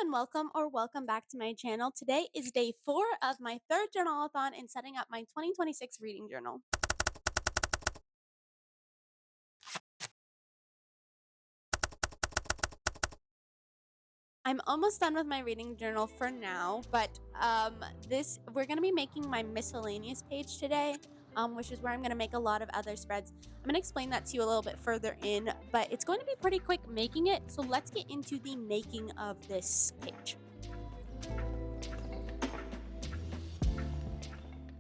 and welcome back to my channel. Today is day 4 of my third journalathon and setting up my 2026 reading journal. I'm almost done with my reading journal for now, but we're going to be making my miscellaneous page today, which is where I'm going to make a lot of other spreads. I'm going to explain that to you a little bit further in, but it's going to be pretty quick making it. So let's get into the making of this page.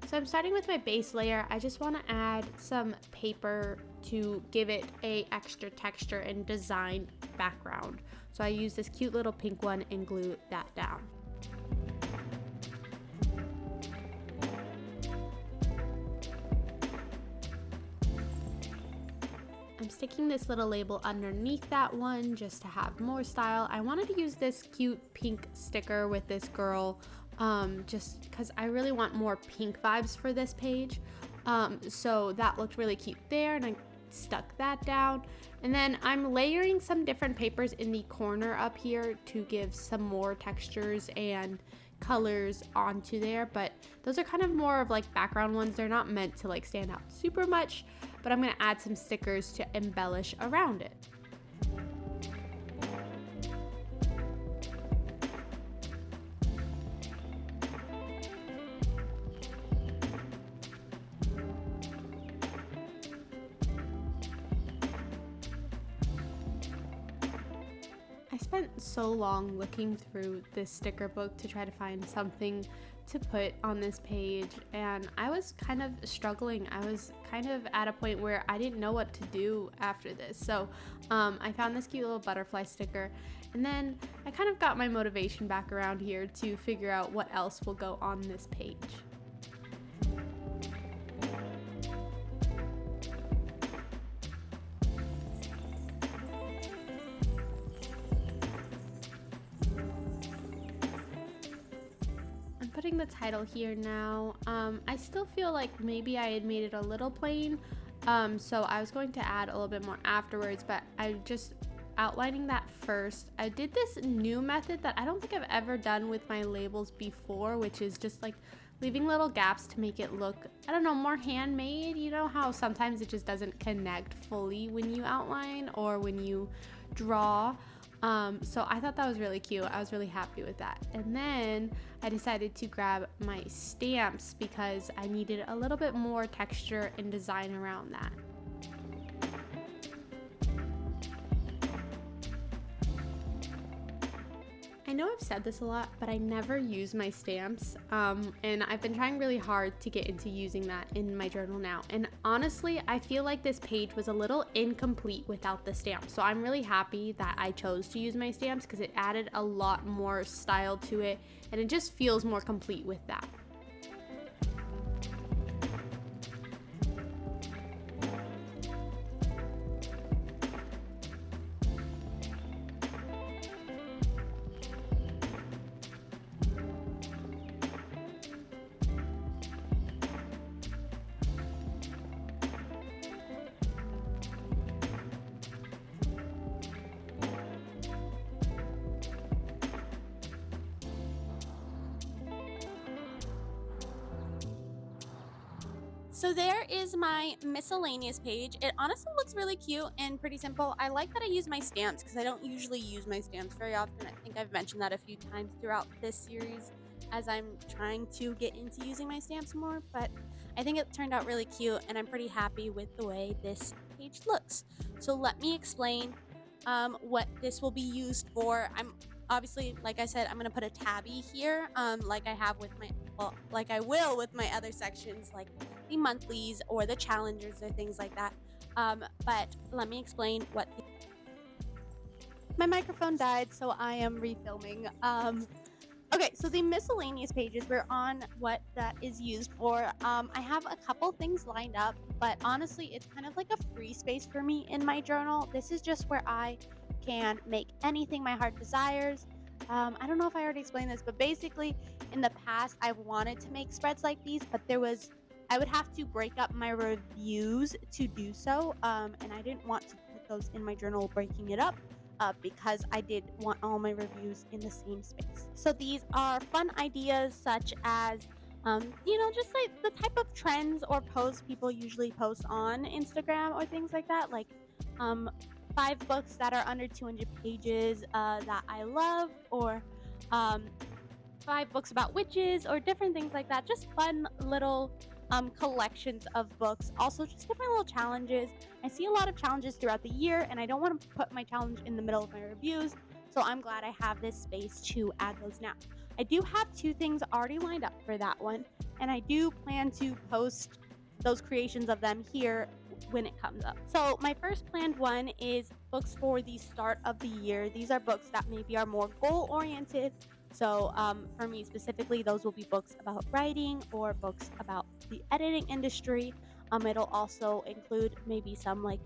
So I'm starting with my base layer. I just want to add some paper to give it a extra texture and design background. So I use this cute little pink one and glue that down. I'm sticking this little label underneath that one just to have more style. I wanted to use this cute pink sticker with this girl just because I really want more pink vibes for this page. So that looked really cute there, and I stuck that down. And then I'm layering some different papers in the corner up here to give some more textures and colors onto there, but those are kind of more of like background ones. They're not meant to like stand out super much, but I'm going to add some stickers to embellish around it. I spent so long looking through this sticker book to try to find something to put on this page, and I was kind of struggling. I was kind of at a point where I didn't know what to do after this. So I found this cute little butterfly sticker, and then I kind of got my motivation back around here to figure out what else will go on this page. Putting the title here now. I still feel like maybe I had made it a little plain, so I was going to add a little bit more afterwards, but I just outlining that first. I did this new method that I don't think I've ever done with my labels before, which is just like leaving little gaps to make it look, I don't know, more handmade. You know how sometimes it just doesn't connect fully when you outline or when you draw. So I thought that was really cute. I was really happy with that. And then I decided to grab my stamps because I needed a little bit more texture and design around that. I know I've said this a lot, but I never use my stamps, and I've been trying really hard to get into using that in my journal now. And honestly, I feel like this page was a little incomplete without the stamps. So I'm really happy that I chose to use my stamps because it added a lot more style to it, and it just feels more complete with that. So there is my miscellaneous page. It honestly looks really cute and pretty simple. I like that I use my stamps because I don't usually use my stamps very often. I think I've mentioned that a few times throughout this series as I'm trying to get into using my stamps more, but I think it turned out really cute and I'm pretty happy with the way this page looks. So let me explain what this will be used for. I'm obviously, like I said, I'm going to put a tabby here like I have with my, well, like I will with my other sections, like the monthlies or the challengers or things like that. But let me explain what my microphone died, so I am refilming. Okay, so the miscellaneous pages, we're on what that is used for. I have a couple things lined up, but honestly, it's kind of like a free space for me in my journal. This is just where I can make anything my heart desires. I don't know if I already explained this, but basically, in the past, I've wanted to make spreads like these, but I would have to break up my reviews to do so, and I didn't want to put those in my journal breaking it up. up because I did want all my reviews in the same space. So these are fun ideas such as just like the type of trends or posts people usually post on Instagram or things like that, like um, 5 books that are under 200 pages that I love, or um, 5 books about witches, or different things like that. Just fun little collections of books. Also, just different little challenges. I see a lot of challenges throughout the year, and I don't want to put my challenge in the middle of my reviews. So I'm glad I have this space to add those now. I do have 2 things already lined up for that one, and I do plan to post those creations of them here when it comes up. So my first planned one is books for the start of the year. These are books that maybe are more goal oriented. So for me specifically, those will be books about writing or books about the editing industry. It'll also include maybe some like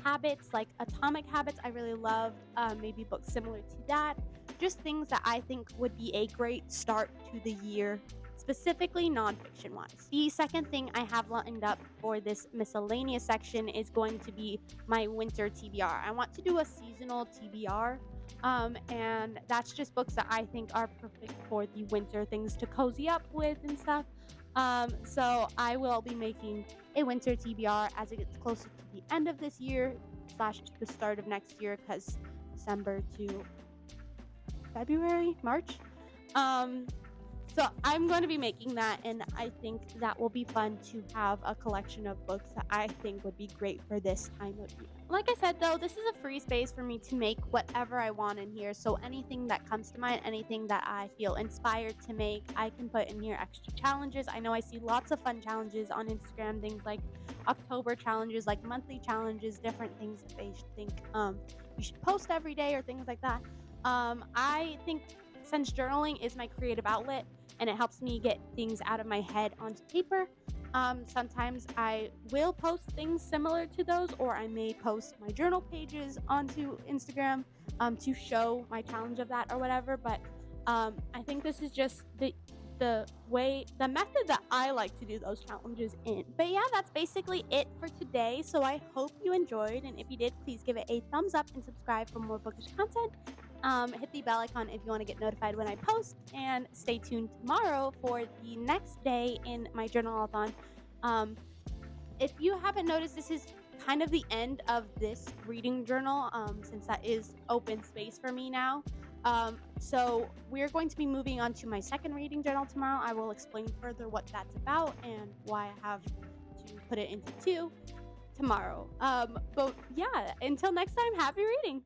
habits, like Atomic Habits. I really loved maybe books similar to that. Just things that I think would be a great start to the year, specifically nonfiction wise. The second thing I have lined up for this miscellaneous section is going to be my winter TBR. I want to do a seasonal TBR. And that's just books that I think are perfect for the winter, things to cozy up with and stuff. So I will be making a winter TBR as it gets closer to the end of this year slash to the start of next year, because December to February, March. Um, so I'm going to be making that, and I think that will be fun to have a collection of books that I think would be great for this time of year. Like I said, though, this is a free space for me to make whatever I want in here. So anything that comes to mind, anything that I feel inspired to make, I can put in here. Extra challenges. I know I see lots of fun challenges on Instagram, things like October challenges, like monthly challenges, different things that they think you should post every day or things like that. I think since journaling is my creative outlet and it helps me get things out of my head onto paper, sometimes I will post things similar to those, or I may post my journal pages onto Instagram to show my challenge of that or whatever. But I think this is just the method that I like to do those challenges in. But yeah, that's basically it for today. So I hope you enjoyed, and if you did, please give it a thumbs up and subscribe for more bookish content. Hit the bell icon if you want to get notified when I post, and stay tuned tomorrow for the next day in my journalathon. Um, if you haven't noticed, this is kind of the end of this reading journal, since that is open space for me now. So we're going to be moving on to my second reading journal tomorrow. I will explain further what that's about and why I have to put it into 2 tomorrow. But yeah, until next time, happy reading.